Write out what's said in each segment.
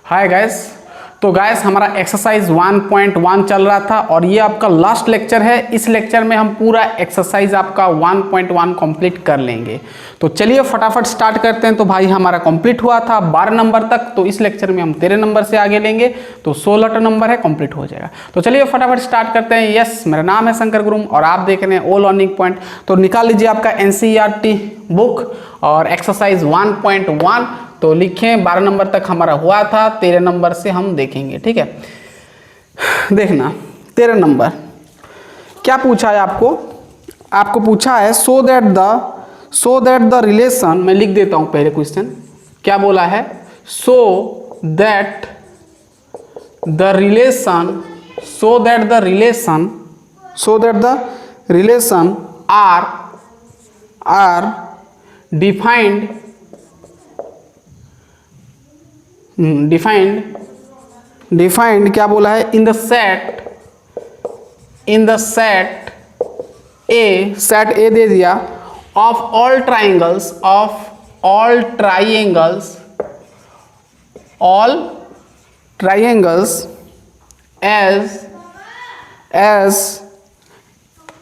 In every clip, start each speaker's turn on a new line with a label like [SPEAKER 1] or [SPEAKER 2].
[SPEAKER 1] Hi guys. तो gas हमारा exercise 1.1 चल रहा था और ये आपका लास्ट लेक्चर है। इस लेक्चर में हम पूरा एक्सरसाइज आपका 1.1 कंप्लीट कर लेंगे। तो चलिए फटाफट स्टार्ट करते हैं। तो भाई हमारा कंप्लीट हुआ था 12 नंबर तक, तो इस लेक्चर में हम 13 नंबर से आगे लेंगे, तो 16 नंबर है, कंप्लीट हो जाएगा। तो चलिए फटाफट स्टार्ट करते हैं। यस, मेरा नाम है शंकर गुरुम और आप देख रहे हैं ऑल अर्निंग पॉइंट। तो निकाल लीजिए आपका एनसीईआरटी बुक और एक्सरसाइज 1.1 तो लिखें। 12 नंबर तक हमारा हुआ था, 13 नंबर से हम देखेंगे। ठीक है, देखना 13 नंबर क्या पूछा है आपको पूछा है सो दैट द रिलेशन, मैं लिख देता हूं पहले क्वेश्चन क्या बोला है। So that the relation are defined क्या बोला है इन द सेट ए दे दिया of all triangles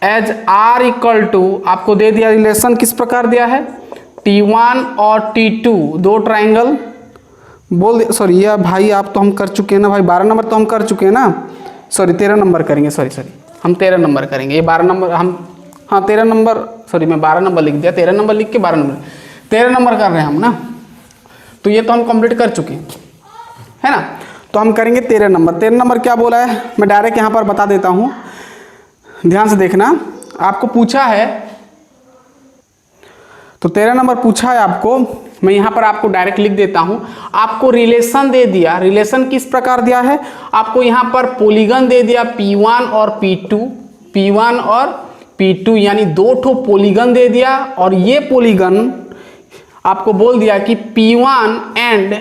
[SPEAKER 1] as are equal to, आपको दे दिया रिलेशन किस प्रकार दिया है, T1 और T2 दो ट्राइंगल बोल, सॉरी ये भाई आप तो हम कर चुके हैं ना भाई, 12 नंबर तो हम कर चुके हैं ना, सॉरी 13 नंबर करेंगे, सॉरी हम 13 नंबर करेंगे। ये 12 नंबर हम, हाँ 13 नंबर, सॉरी मैं 12 नंबर लिख दिया, 13 नंबर लिख के 12 नंबर, 13 नंबर कर रहे हैं हम ना। तो ये तो हम कंप्लीट कर चुके हैं है ना। तो हम करेंगे 13 नंबर। 13 नंबर क्या बोला है मैं डायरेक्ट यहाँ पर बता देता हूँ, ध्यान से देखना। आपको पूछा है, तो 13 नंबर पूछा है आपको, मैं यहाँ पर आपको डायरेक्ट लिख देता हूँ। आपको रिलेशन दे दिया, रिलेशन किस प्रकार दिया है, आपको यहाँ पर पॉलीगन दे दिया P1 और P2 यानी दो ठो पॉलीगन दे दिया। और ये पॉलीगन आपको बोल दिया कि P1 एंड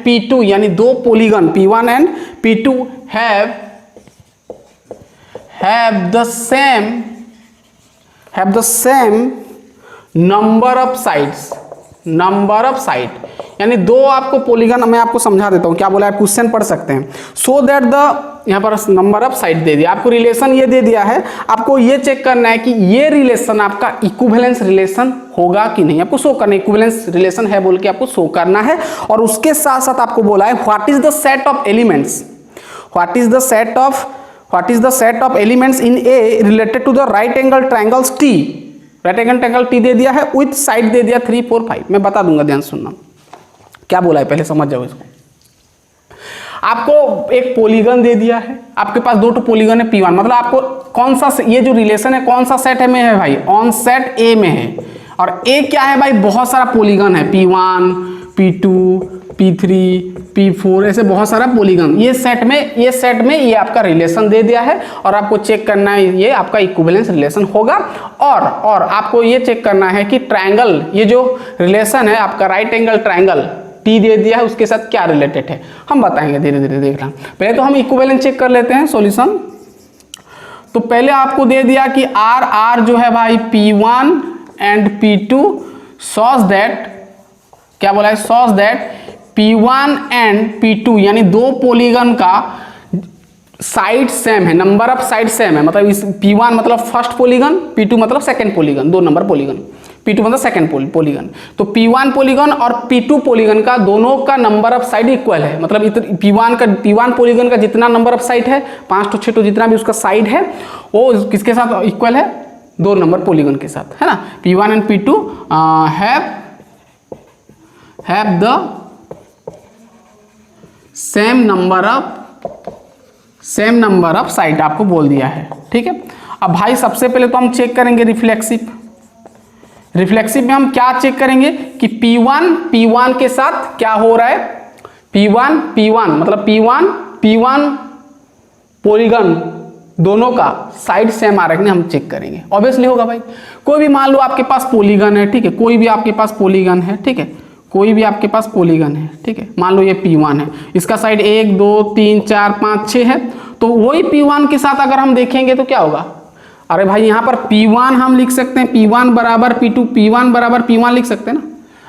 [SPEAKER 1] P2 यानी दो polygon P1 and P2 have the same number of side यानी दो आपको पॉलीगन, मैं आपको समझा देता हूं क्या बोला है, क्वेश्चन पढ़ सकते हैं। सो दैट द, यहां पर नंबर ऑफ साइड दे दिया, आपको रिलेशन ये दे दिया है। आपको ये चेक करना है कि ये रिलेशन आपका इक्विवेलेंस रिलेशन होगा कि नहीं, आपको शो करना है इक्विवेलेंस रिलेशन है बोल के आपको शो करना है। और उसके साथ साथ आपको बोला है what is the set of elements, what is the set of elements in a related to the right angle triangles T, right angle triangle T दे दिया है, विथ साइड दे दिया 3 4 5। मैं बता दूंगा, ध्यान सुनना क्या बोला है, पहले समझ जाओ इसको। आपको एक पॉलीगन दे दिया है, आपके पास दो पॉलीगन है P1, मतलब आपको कौन सा, ये जो रिलेशन है कौन सा सेट में है भाई, ऑन सेट ए में है। और ए क्या है भाई, बहुत सारा पॉलीगन है, P1 P2 P3 P4 ऐसे बहुत सारा पॉलीगन, ये सेट में ये आपका रिलेशन दे दिया है। और आपको चेक करना है ये आपका इक्विवेलेंस रिलेशन होगा। और आपको ये चेक करना है कि ट्रायंगल, ये जो रिलेशन है आपका राइट एंगल ट्रायंगल टी दे दिया है, उसके साथ क्या रिलेटेड है हम बताएंगे धीरे धीरे देखना। पहले तो हम इक्विवेलेंस चेक कर लेते हैं सॉल्यूशन। तो पहले आपको दे दिया कि आर जो है भाई P1 and P2 sauce that, क्या बोला है, sauce that P1 and P2 यानी दो पॉलीगन का साइड सेम है, नंबर ऑफ साइड सेम है। मतलब इस P1 मतलब फर्स्ट पॉलीगन, P2 मतलब सेकंड पॉलीगन, दो नंबर पॉलीगन, P2 मतलब सेकंड पॉलीगन। तो P1 पॉलीगन और P2 पॉलीगन का दोनों का नंबर ऑफ साइड इक्वल है। मतलब P1 पॉलीगन का जितना नंबर ऑफ साइड है, 5 to 6 to जितना भी उसका साइड है, वो किसके साथ इक्वल है, दो नंबर पॉलीगन के साथ, है ना। P1 and P2 have the same number of side आपको बोल दिया है। ठीक है, अब भाई सबसे पहले तो हम चेक करेंगे रिफ्लेक्सिव में हम क्या चेक करेंगे कि P1 के साथ क्या हो रहा है, P1 मतलब P1 पॉलीगन दोनों का साइड सेम आ रहा है कि नहीं हम चेक करेंगे। ऑब्वियसली होगा भाई, कोई भी मान लो आपके पास पॉलीगन है, ठीक है, कोई भी आपके पास पॉलीगन है, ठीक है, कोई भी आपके पास पॉलीगन है, ठीक है, मान लो ये P1 है, इसका साइड 1 2 3 4 5 6 है। तो वही P1 के साथ अगर हम देखेंगे तो क्या होगा, अरे भाई यहाँ पर P1 हम लिख सकते हैं P1 बराबर P2, P1 बराबर P1 लिख सकते हैं ना।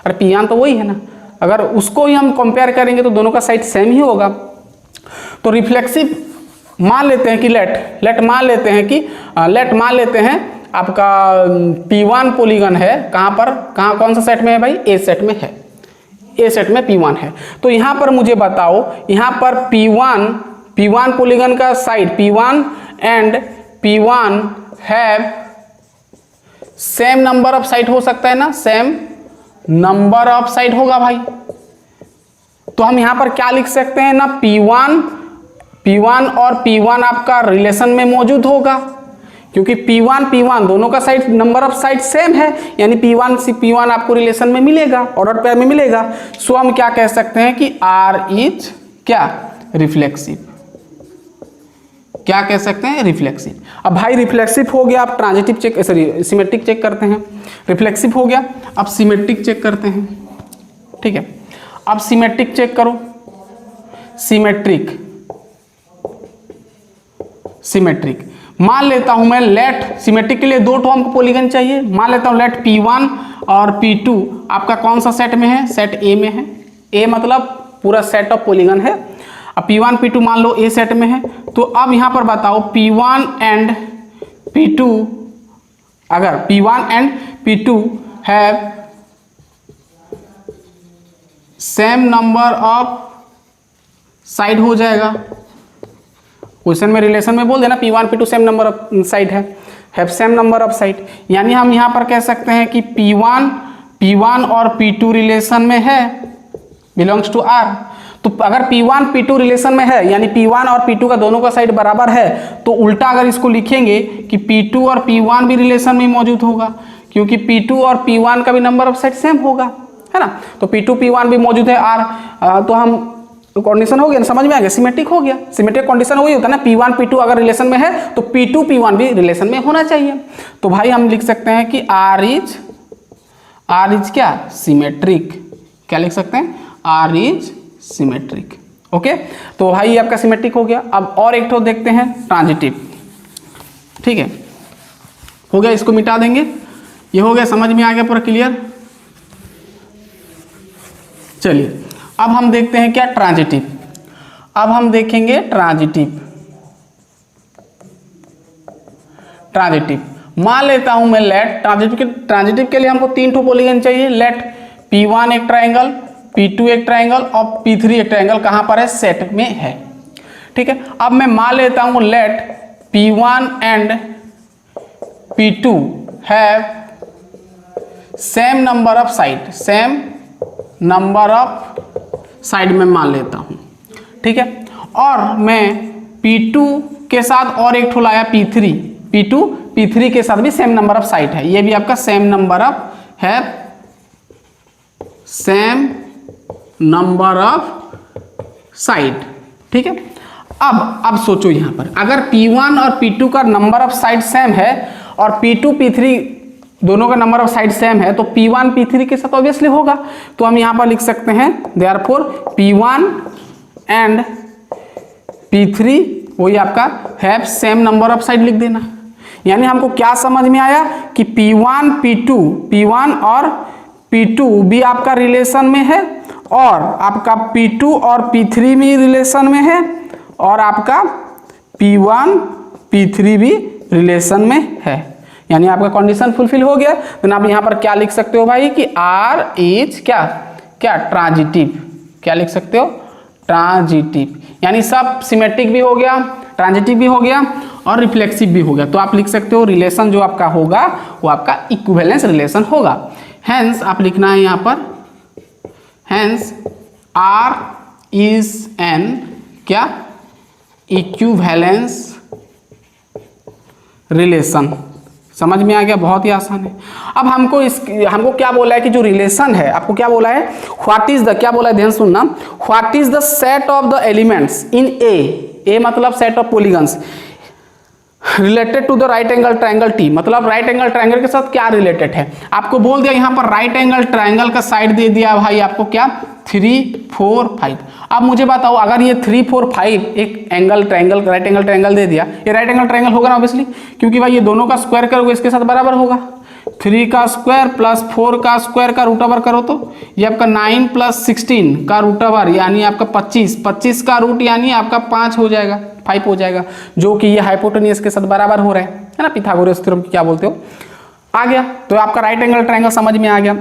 [SPEAKER 1] अरे P1 तो वही है ना, अगर उसको ही हम कंपेयर करेंगे तो दोनों का साइड सेम ही होगा। तो रिफ्लेक्सिव मान लेते हैं कि लेट मान लेते हैं आपका P1 पॉलीगन है, कहाँ कौन सा सेट में है भाई, ए सेट में है, ए सेट में P1 है। तो यहाँ पर मुझे बताओ, यहाँ पर P1 पॉलीगन का side P1 and P1 have same number of side हो सकता है ना, सेम नंबर ऑफ साइड होगा भाई। तो हम यहाँ पर क्या लिख सकते हैं ना, P1 और P1 आपका रिलेशन में मौजूद होगा, क्योंकि P1 दोनों का side number of side same है, यानी P1 से P1 आपको रिलेशन में मिलेगा, ऑर्डर पेयर में मिलेगा। सो हम क्या कह सकते हैं कि R इज क्या, रिफ्लेक्सिव। क्या कह सकते हैं, रिफ्लेक्सिव। अब भाई रिफ्लेक्सिव हो गया, आप transitive check, sorry symmetric check करते हैं। रिफ्लेक्सिव हो गया, अब सिमेट्रिक चेक करते हैं। ठीक है, अब सिमेट्रिक चेक करो। सिमेट्रिक मान लेता हूं मैं, लेट सिमेट्रिक के लिए दो तो हमको पॉलीगन चाहिए। मान लेता हूं लेट P1 और P2 आपका कौन सा सेट में है, सेट ए में है। ए मतलब पूरा सेट ऑफ पॉलीगन है। अब P1 P2 मान लो ए सेट में है। तो अब यहां पर बताओ P1 एंड P2, अगर P1 and P2 have same number of side हो जाएगा। क्वेश्चन में रिलेशन में बोल देना P1 P2 same number of side है सेम नंबर ऑफ साइड, यानी हम यहां पर कह सकते हैं कि P1 और P2 रिलेशन में है, बिलोंग्स टू R। तो अगर P1 P2 रिलेशन में है, यानी P1 और P2 का दोनों का साइड बराबर है, तो उल्टा अगर इसको लिखेंगे कि P2 और P1 भी रिलेशन में मौजूद होगा, क्योंकि P2 और P1 का भी नंबर ऑफ साइड सेम होगा, है ना। तो P2 P1 भी मौजूद है R, तो हम कंडीशन हो गया, समझ में आ गया, सिमेट्रिक हो गया। सिमेट्रिक कंडीशन वही होता है ना, P1 P2 अगर रिलेशन में है तो P2 P1 भी रिलेशन में होना चाहिए। तो भाई हम लिख सकते हैं कि R इज क्या, सिमेट्रिक। क्या लिख सकते हैं, R इज सिमेट्रिक। ओके, तो भाई आपका सिमेट्रिक हो गया। अब और एक तो देखते हैं ट्रांजिटिव। ठीक है, हो गया, इसको मिटा देंगे। ये हो गया, समझ में आ गया पूरा क्लियर। चलिए अब हम देखते हैं क्या, ट्रांजिटिव। अब हम देखेंगे ट्रांजिटिव। मान लेता हूं मैं लेट ट्रांजिटिव के लिए हमको तीन ठो पॉलीगन चाहिए। लेट P1 एक ट्रायंगल, P2 एक ट्रायंगल और P3 एक ट्रायंगल कहां पर है, सेट में है। ठीक है, अब मैं मान लेता हूं let P1 and P2 have same number of side में मान लेता हूं। ठीक है, और मैं P2 के साथ और एक ठो लाया P3 के साथ भी सेम नंबर ऑफ साइड है, ये भी आपका सेम नंबर ऑफ साइड। ठीक है, अब सोचो यहां पर अगर P1 और P2 का नंबर ऑफ साइड सेम है और P2 P3 दोनों का नंबर ऑफ साइड सेम है, तो P1 P3 के साथ ऑब्वियसली होगा। तो हम यहां पर लिख सकते हैं देयरफॉर P1 एंड P3 वही आपका have same number of side लिख देना। यानी हमको क्या समझ में आया कि P1 और P2 भी आपका रिलेशन में है, और आपका P2 और P3 भी रिलेशन में है, और आपका P1 P3 भी रिलेशन में है। यानी आपका कंडीशन फुलफिल हो गया। तो आप यहां पर क्या लिख सकते हो भाई कि R इज क्या ट्रांजिटिव। क्या लिख सकते हो, ट्रांजिटिव। यानी सब सिमेट्रिक भी हो गया, ट्रांजिटिव भी हो गया और रिफ्लेक्सिव भी हो गया। तो आप लिख सकते हो रिलेशन जो आपका होगा वो आपका इक्विवेलेंस रिलेशन होगा। हेंस आप लिखना है यहां पर, हेंस R इज एन क्या, इक्विवेलेंस रिलेशन। समझ में आ गया, बहुत ही आसान है। अब हमको क्या बोला है कि जो रिलेशन है, आपको क्या बोला है, व्हाट इज द, क्या बोला है ध्यान सुनना, what is the set of the elements in a मतलब set of polygons related to the right angle triangle T, मतलब राइट एंगल ट्रायंगल के साथ क्या रिलेटेड है। आपको बोल दिया यहाँ पर राइट एंगल ट्रायंगल का साइड दे दिया भाई आपको क्या, 3, 4, 5। अब मुझे बताओ अगर ये 3, 4, 5 एक angle triangle, right angle triangle दे दिया, ये राइट एंगल ट्रायंगल होगा ना ऑब्वियसली, क्योंकि भाई ये दोनों का स्क्वायर करोगे इसके साथ बराबर होगा। 3 का स्क्वायर प्लस 4 का स्क्वायर का रूट ओवर करो तो ये आपका 9 प्लस 16 का रूट ओवर यानी आपका 25, 25 का रूट यानी आपका 5 हो जाएगा, 5 हो जाएगा, जो कि ये हाइपोटेन्यूज के साथ बराबर हो रहा है ना, पिथागोरस थ्योरम क्या बोलते हो, आ गया। तो आपका राइट एंगल ट्रायंगल समझ में आ गया।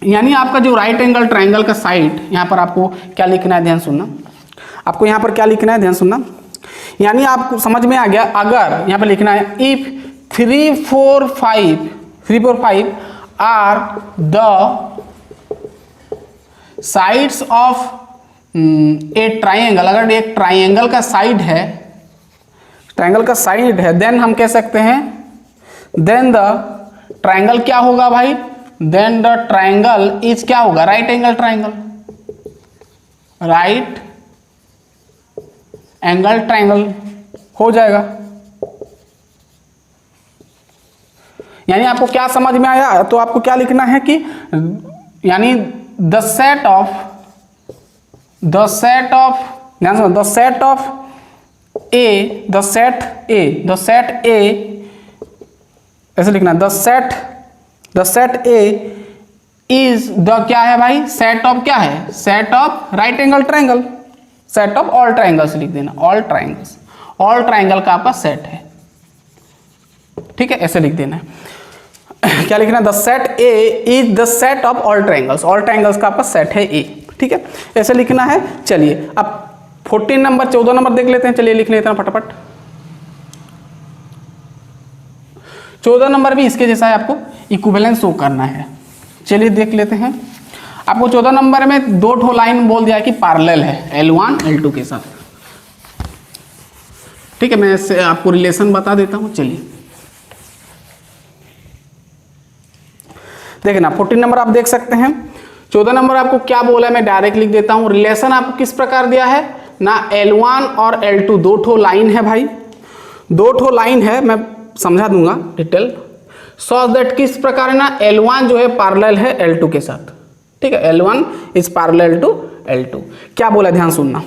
[SPEAKER 1] यानी आपका जो राइट एंगल ट्रायंगल का साइड, यहाँ पर आपको क्या लिखना है, ध्यान सुनना, आपको यहाँ पर क्या लिखना है, ध्यान सुनना, यानी आपको समझ में आ गया। अगर यहाँ पर लिखना है if 3, 4, 5 are the sides of a triangle, अगर एक ट्राइंगल का साइड है, ट्राइंगल का साइड है, देन हम कह सकते हैं, देन द ट्राइंगल क्या होगा भाई, देन द ट्राइंगल इज क्या होगा, right angle triangle, right angle triangle हो जाएगा। यानी आपको क्या समझ में आया, तो आपको क्या लिखना है कि यानी द सेट ऑफ ध्यान से, द सेट ए ऐसे लिखना, the set A is the क्या है भाई, सेट ऑफ क्या है, set of right angle triangle, set of all triangles लिख देना, ऑल ट्राइंगल का आपका सेट है, ठीक है, ऐसे लिख देना है। क्या लिखना, the set A is the set of all triangles का आपका सेट है ए, ठीक है, ऐसे लिखना है। चलिए अब 14 नंबर 14 नंबर देख लेते हैं, चलिए लिख लेते हैं फटाफट। 14 नंबर भी इसके जैसा है, आपको इक्विवेलेंस शो करना है, चलिए देख लेते हैं। आपको 14 नंबर में 2 ठो लाइन बोल दिया कि पैरेलल है L1 L2 के साथ, ठीक है, मैं इससे आपको रिलेशन बता देता हूं। चलिए देखना 14 नंबर आप देख सकते हैं। 14 नंबर आपको क्या बोला है, मैं डायरेक्ट लिख देता हूं। रिलेशन आपको किस प्रकार दिया है ना, L1 और L2 2 ठो लाइन है भाई, 2 ठो लाइन है, मैं समझा दूंगा डिटेल, सो दैट किस प्रकार है ना, L1 जो है पैरेलल है L2 के साथ, ठीक है, L1 is parallel to L2। क्या बोला, ध्यान सुनना,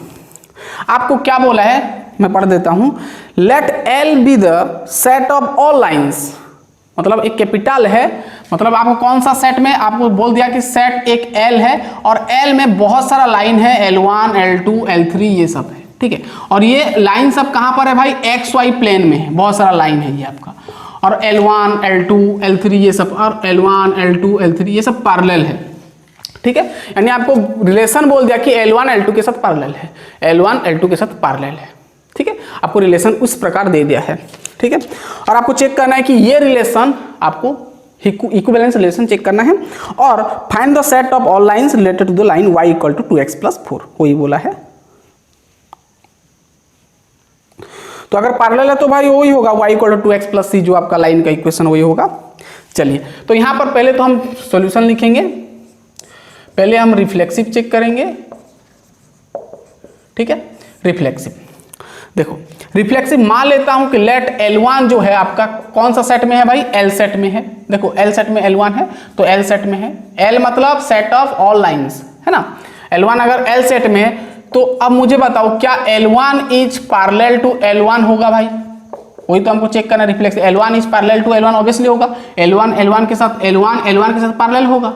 [SPEAKER 1] आपको क्या बोला है, मैं पढ़ देता हूं। Let L be the set of all lines, मतलब एक कैपिटल है, मतलब आपको कौन सा सेट में, आपको बोल दिया कि सेट एक L है और L में बहुत सारा लाइन है, L1 L2 L3 ये सब है, ठीक है, और ये लाइन सब कहां पर है भाई, XY प्लेन में है, बहुत सारा लाइन है ये आपका, और L1 L2 L3 ये सब, और L1 L2 L3 ये सब पैरेलल है, ठीक है। यानी आपको रिलेशन बोल दिया कि L1 L2 के साथ पैरेलल है, L1 L2 के साथ पैरेलल है, ठीक है, आपको रिलेशन उस प्रकार दे दिया है, ठीक है। और आपको चेक करना है कि ये रिलेशन, आपको इक्विवेलेंस रिलेशन चेक करना है, और find the set of all lines related to the line y equal to 2x plus 4, वही बोला है। तो अगर पैरेलल है तो भाई वही होगा, y equal to 2x plus c, जो आपका लाइन का इक्वेशन वही होगा। चलिए तो यहां पर पहले तो हम सॉल्यूशन लिखेंगे, पहले हम रिफ्लेक्सिव चेक करेंगे, ठीक है, रिफ्लेक्सिव देखो, रिफ्लेक्सिव मान लेता हूं कि लेट L1 जो है आपका कौन सा सेट में है भाई, L सेट में है, देखो L सेट में L1 है तो L सेट में है, L मतलब सेट ऑफ ऑल लाइंस है ना, L1 अगर L सेट में है तो अब मुझे बताओ क्या L1 is parallel to L1 होगा भाई, वही तो हमको चेक करना, reflex L1 is parallel to L1 obviously होगा, L1 L1 के साथ पैरेलल होगा,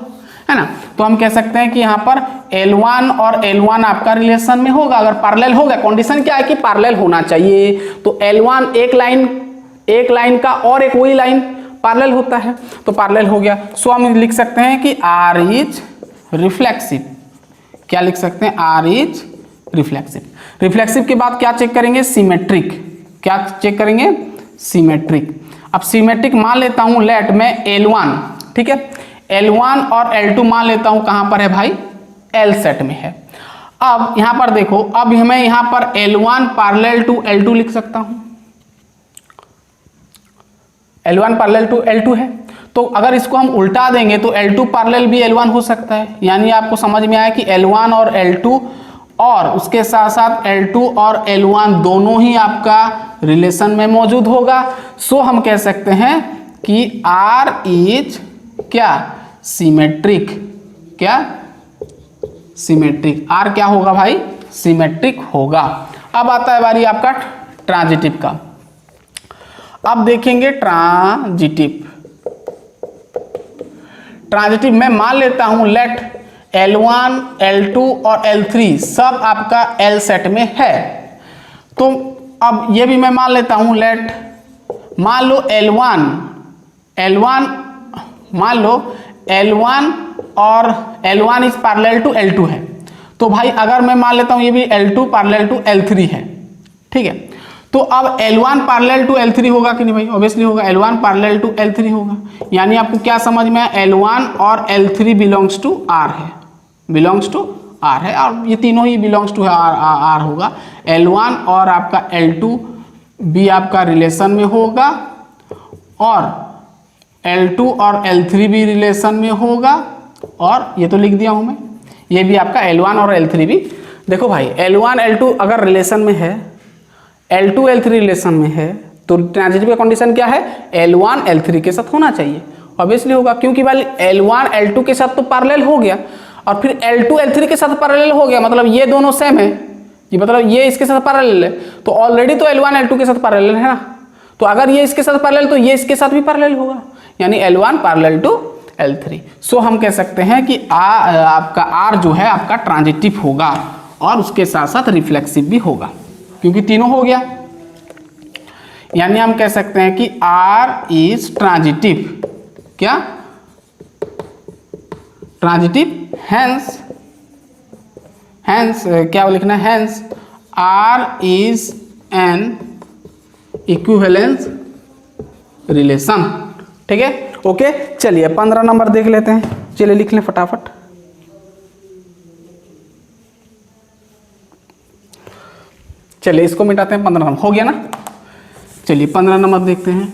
[SPEAKER 1] है ना। तो हम कह सकते हैं कि यहाँ पर L1 और L1 आपका रिलेशन में होगा, अगर पैरेलल होगा, कंडीशन क्या है कि पैरेलल होना चाहिए, तो L1 एक लाइन का और एक वही लाइन पैरेलल होता है, तो पैरेलल हो गया। सो हम लिख सकते हैं कि R इज रिफ्लेक्सिव, क्या लिख सकते हैं, R इज रिफ्लेक्सिव। रिफ्लेक्सिव के बाद क्या चेक करेंगे, सिमेट्रिक, क्या चेक करेंगे, सिमेट्रिक। अब सिमेट्रिक मान लेता हूं, लेट में L1, ठीक है, L1 और L2 मान लेता हूं कहां पर है भाई, L सेट में है। अब यहां पर देखो, अब मैं यहां पर L1 पैरेलल टू L2 लिख सकता हूं, L1 पैरेलल टू L2 है, तो अगर इसको हम उल्टा देंगे तो L2 पैरेलल भी L1 हो सकता है। यानी आपको समझ में आया कि L1 और L2 और उसके साथ साथ L2 और L1 दोनों ही आपका रिलेशन में मौजूद होगा। सो हम कह सकते हैं कि R इज क्या, सिमेट्रिक, क्या सिमेट्रिक, R क्या होगा भाई, सिमेट्रिक होगा। अब आता है बारी आपका ट्रांजिटिव का। अब देखेंगे ट्रांजिटिव, ट्रांजिटिव मैं मान लेता हूं लेट L1, L2 और L3 सब आपका L सेट में है। तो अब ये भी मैं मान लेता हूं लेट, मान लो L1 मान लो L1 और L1 is parallel to L2 है। तो भाई अगर मैं मान लेता हूं ये भी L2 पैरेलल टू L3 है, ठीक है। तो अब L1 पैरेलल टू L3 होगा कि नहीं भाई? ऑब्वियसली होगा, L1 पैरेलल टू L3 होगा। यानी आपको क्या समझ में, L1 और L3 बिलोंग्स टू R है, बिलोंग्स टू R है, और ये तीनों ही बिलोंग्स टू R होगा। L1 और आपका L2 भी आपका रिलेशन में होगा, और L2 और L3 भी रिलेशन में होगा, और ये तो लिख दिया हूं मैं, ये भी आपका L1 और L3 भी। देखो भाई L1 L2 अगर रिलेशन में है, L2 L3 रिलेशन में है, तो ट्रांजिटिव का कंडीशन क्या है, L1 L3 के साथ होना चाहिए। ऑब्वियसली होगा, क्योंकि भाई L1 L2 के साथ तो पैरेलल हो गया, और फिर L2 L3 के साथ पैरेलल हो गया, मतलब ये दोनों सेम है, ये मतलब ये इसके साथ पैरेलल है, तो ऑलरेडी तो L1 L2 के साथ पैरेलल है ना। तो अगर ये इसके साथ पैरेलल तो ये इसके साथ भी पैरेलल होगा, यानी L1 पैरेलल टू L3। सो हम कह सकते हैं कि आपका R जो है आपका ट्रांजिटिव होगा, और उसके साथ साथ रिफ्लेक्सिव भी होगा, क्योंकि तीनों हो गया। यानी हम कह सकते हैं कि R इज ट्रांजिटिव, क्या ट्रांजिटिव, हैंस क्या लिखना है, hence R is an equivalence relation, ठीक है। ओके, चलिए 15 नंबर देख लेते हैं, चलिए लिख लें फटाफट। चलिए इसको मिटाते हैं, 15 नंबर हो गया ना। चलिए 15 नंबर देखते हैं।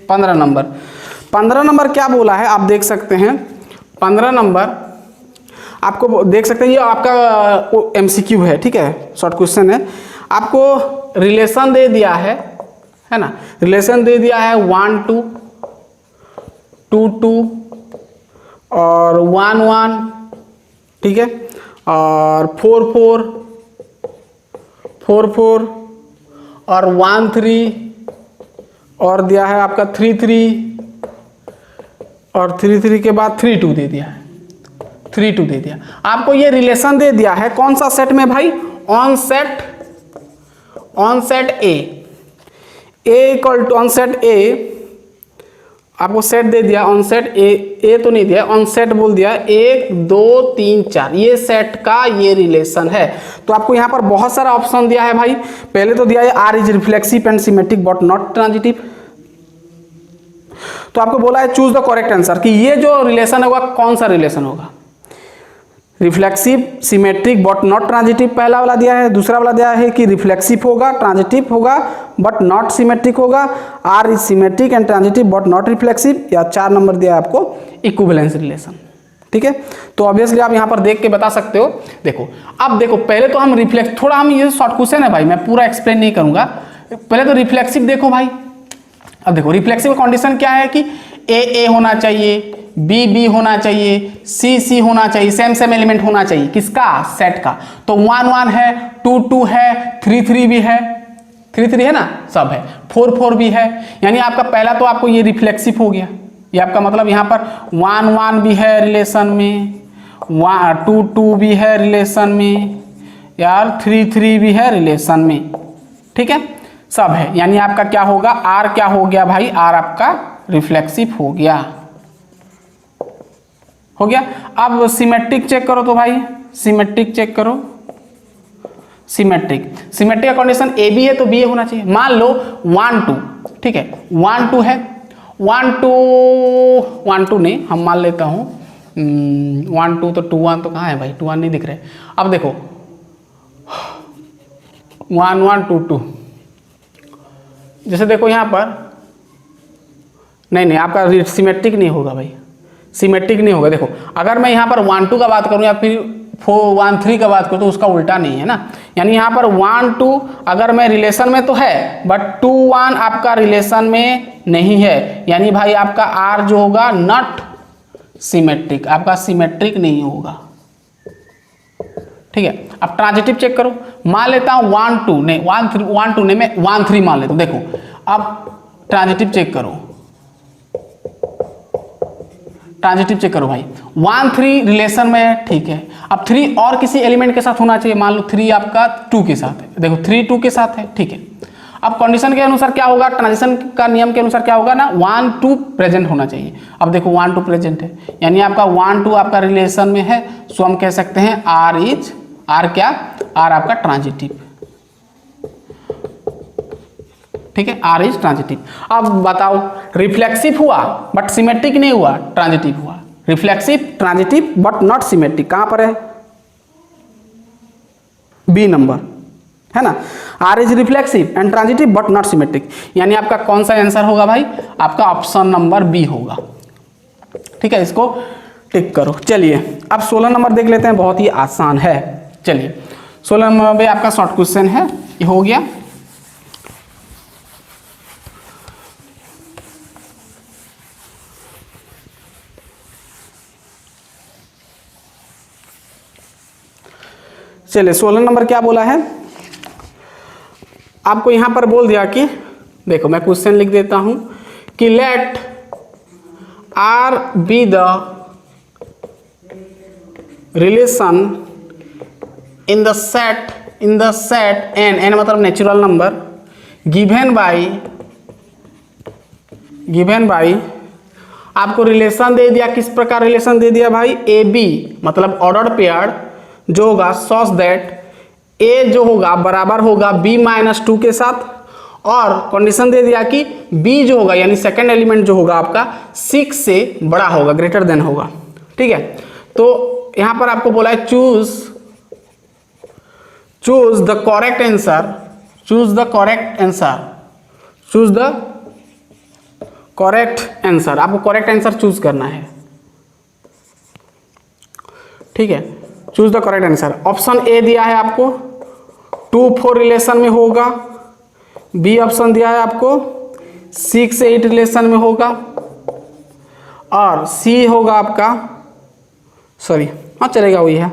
[SPEAKER 1] पंद्रह नंबर क्या बोला है आप देख सकते हैं। 15 नंबर आपको देख सकते हैं, ये आपका MCQ है, ठीक है, शॉर्ट क्वेश्चन है। आपको रिलेशन दे दिया है ना, रिलेशन दे दिया है 1 2 2 2 और 1 1, ठीक है, और 4 4 4 4 और 1 3, और दिया है आपका 3 3, और 3 3 के बाद 3 2 दे दिया है, 3 2 दे दिया। आपको ये रिलेशन दे दिया है कौन सा सेट में भाई, on set A equal to on set A, आपको सेट दे दिया, ऑन सेट ए तो नहीं दिया, ऑन सेट बोल दिया 1 2 3 4, ये सेट का ये रिलेशन है। तो आपको यहाँ पर बहुत सारा ऑप्शन दिया है भाई। पहले तो दिया है R is reflexive and symmetric but not transitive. तो आपको बोला है चूज द करेक्ट आंसर, कि ये जो रिलेशन होगा कौन सा रिलेशन होगा, reflexive symmetric but not transitive पहला वाला दिया है। दूसरा वाला दिया है कि रिफ्लेक्सिव होगा, ट्रांजिटिव होगा बट नॉट सिमेट्रिक होगा, R is symmetric and transitive but not reflexive, या 4 नंबर दिया है आपको इक्विवेलेंस रिलेशन, ठीक है। तो ऑब्वियसली आप यहाँ पर देख के बता सकते हो। देखो अब देखो, पहले तो हम रिफ्लेक्स, थोड़ा हम ये शॉर्ट क्वेश्चन है भाई, मैं पूरा एक्सप्लेन नहीं करूंगा। पहले तो रिफ्लेक्सिव देखो भाई। अब देखो रिफ्लेक्सिव कंडीशन क्या है कि ए होना चाहिए, बी होना चाहिए, सी होना चाहिए, सेम एलिमेंट होना चाहिए, किसका, सेट का। तो 1 1 है, 2 2 है, 3 3 भी है, 3 3 है ना, सब है, 4 4 भी है। यानी आपका पहला तो आपको ये रिफ्लेक्सिव हो गया, ये आपका मतलब यहाँ पर 1 1 भी है रिलेशन में, 2 2 भी है रिलेशन में, यार 3 3 भी है रिलेशन में, ठीक है, सब है। यानी आपका क्या होगा, R क्या हो गया भाई, R आपका रिफ्लेक्सिव हो गया, हो गया। अब सिमेट्रिक चेक करो, तो भाई सिमेट्रिक चेक करो, सिमेट्रिक का कंडीशन ए बी है तो बी होना चाहिए। मान लो 1 2, ठीक है, 1 2 है, 1 2 नहीं, हम मान लेता हूँ 1 2, तो 2 1 तो कहाँ है भाई, 2 1 नहीं दिख रहे। अब देखो 1 1 2 2, जैसे देखो यहाँ पर नहीं आपका सिमेट्रिक नहीं होगा भाई, सिमेट्रिक नहीं होगा। देखो अगर मैं यहाँ पर 1 2 का बात करूँ या फिर 4 1 3 का बात करूँ तो उसका उल्टा नहीं है ना। यानी यहाँ पर 1 2 अगर मैं रिलेशन में तो है, बट 2 1 आपका रिलेशन में नहीं है, यानी भाई आपका R जो होगा नॉट सिमेट्रिक, आपका सिमेट्रिक नहीं होगा, ठीक है। अब ट्रांजिटिव चेक करो, मान लेता हूँ 1 2 नहीं 1 3 1 2 नहीं मैं 1 3 मान लेता हूँ। देखो अब ट्रांजिटिव चेक करो, ट्रांजिटिव चेक करो भाई, 1 3 रिलेशन में है, ठीक है। अब 3 और किसी एलिमेंट के साथ होना चाहिए, मान लो 3 आपका 2 के साथ है, देखो 3 2 के साथ है, ठीक है। अब कंडीशन के अनुसार क्या होगा, ट्रांजिशन का नियम के अनुसार क्या होगा ना, 1 2 प्रेजेंट होना चाहिए। अब देखो 1 2 प्रेजेंट है, यानी आपका 1 2 आपका रिलेशन में है, सो हम कह सकते हैं आर इज, आर क्या, आर आपका ट्रांजिटिव, ठीक है, आर इज ट्रांजिटिव। अब बताओ रिफ्लेक्सिव हुआ बट सिमेट्रिक नहीं हुआ, ट्रांजिटिव हुआ। Reflexive transitive but not symmetric, कहां पर है, बी नंबर है ना। R is reflexive and transitive but not symmetric, यानी आपका कौन सा आंसर होगा भाई, आपका ऑप्शन नंबर बी होगा, ठीक है। इसको टिक करो। चलिए अब 16 नंबर देख लेते हैं, बहुत ही आसान है। चलिए 16 नंबर में आपका शॉर्ट क्वेश्चन है, ये हो गया। चलिए 16 नंबर क्या बोला है, आपको यहां पर बोल दिया कि देखो मैं क्वेश्चन लिख देता हूं कि let R be the relation in the set N मतलब नेचुरल नंबर गिवन बाई आपको रिलेशन दे दिया, किस प्रकार रिलेशन दे दिया भाई, ए बी मतलब ऑर्डर्ड पेयर जो होगा सॉस दैट ए जो होगा बराबर होगा b माइनस 2 के साथ, और कंडीशन दे दिया कि b जो होगा यानी सेकंड एलिमेंट जो होगा आपका 6 से बड़ा होगा, ग्रेटर देन होगा, ठीक है। तो यहां पर आपको बोला है choose the correct answer, choose the correct answer, आपको करेक्ट आंसर चूज करना है, ठीक है। Choose the correct answer, option A दिया है आपको 2 4 रिलेशन में होगा, बी ऑप्शन दिया है आपको 6 से 8 रिलेशन में होगा, और सी होगा आपका, सॉरी हाँ चलेगा वही है,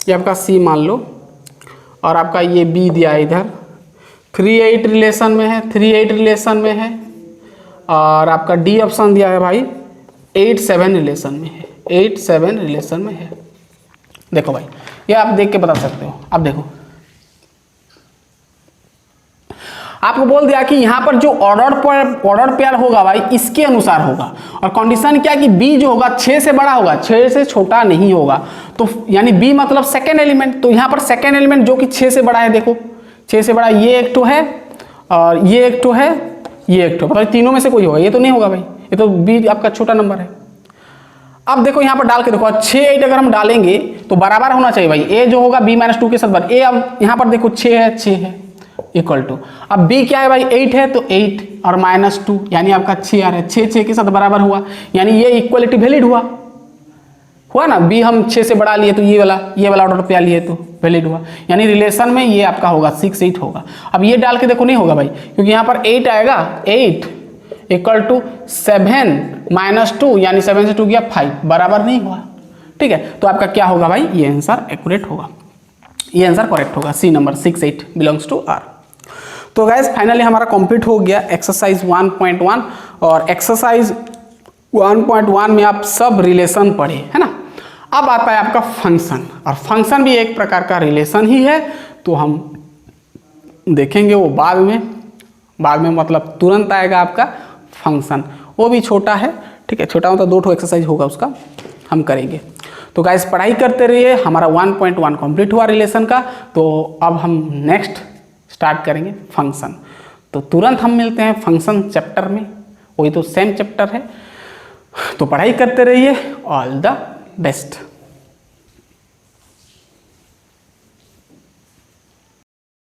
[SPEAKER 1] ये आपका सी मान लो, और आपका ये बी दिया है इधर 3 8 रिलेशन में है, 3 8 रिलेशन में है, और आपका डी ऑप्शन दिया है भाई 8 7 रिलेशन में है, 8 7 रिलेशन में है। देखो भाई ये आप देख के बता सकते हो। अब देखो आपको बोल दिया कि यहां पर जो ऑर्डर पेयर होगा भाई इसके अनुसार होगा, और कंडीशन क्या है कि बी जो होगा 6 से बड़ा होगा, 6 से छोटा नहीं होगा, तो यानी बी मतलब सेकेंड एलिमेंट, तो यहां पर सेकेंड एलिमेंट जो कि 6 से बड़ा है, देखो 6 से बड़ा ये एक तो है, और ये एक तो है, ये एक तो, मतलब तीनों में से कोई होगा, ये तो नहीं होगा भाई, ये तो बी आपका छोटा नंबर है। अब देखो यहाँ पर डाल के देखो 6 8 अगर हम डालेंगे तो बराबर होना चाहिए भाई, ए जो होगा b माइनस 2 के साथ बराबर, ए अब यहाँ पर देखो 6 है इक्वल टू, अब b क्या है भाई 8 है, तो 8 और माइनस 2 यानी आपका 6 आ रहा है, 6 के साथ बराबर हुआ, यानी ये इक्वलिटी वैलिड हुआ ना, b हम 6 से बढ़ा लिए तो ये वाला ऑर्डर पे लिए तो वैलिड हुआ, यानी रिलेशन में ये आपका होगा 6 8 होगा। अब ये डाल के देखो नहीं होगा भाई, क्योंकि यहाँ पर 8 आएगा, 8 इक्वल टू 7 माइनस 2 यानी 7 से 2 गया 5, बराबर नहीं हुआ, ठीक है। तो आपका क्या होगा भाई, ये आंसर एक्यूरेट होगा, ये आंसर करेक्ट होगा, C number 6 8 belongs to R. तो गाइस फाइनली हमारा कंप्लीट हो गया एक्सरसाइज 1.1, और एक्सरसाइज 1.1 में आप सब रिलेशन पढ़े है ना। अब आता है आपका फंक्शन, और फंक्शन भी एक प्रकार का रिलेशन ही है, तो हम देखेंगे वो बाद में मतलब तुरंत आएगा आपका फंक्शन, वो भी छोटा है, ठीक है, छोटा मतलब 2 एक्सरसाइज होगा उसका हम करेंगे। तो गाइस पढ़ाई करते रहिए, हमारा 1.1 कंप्लीट हुआ रिलेशन का, तो अब हम नेक्स्ट स्टार्ट करेंगे फंक्शन। तो तुरंत हम मिलते हैं फंक्शन चैप्टर में, वही तो सेम चैप्टर है, तो पढ़ाई करते रहिए, ऑल द बेस्ट।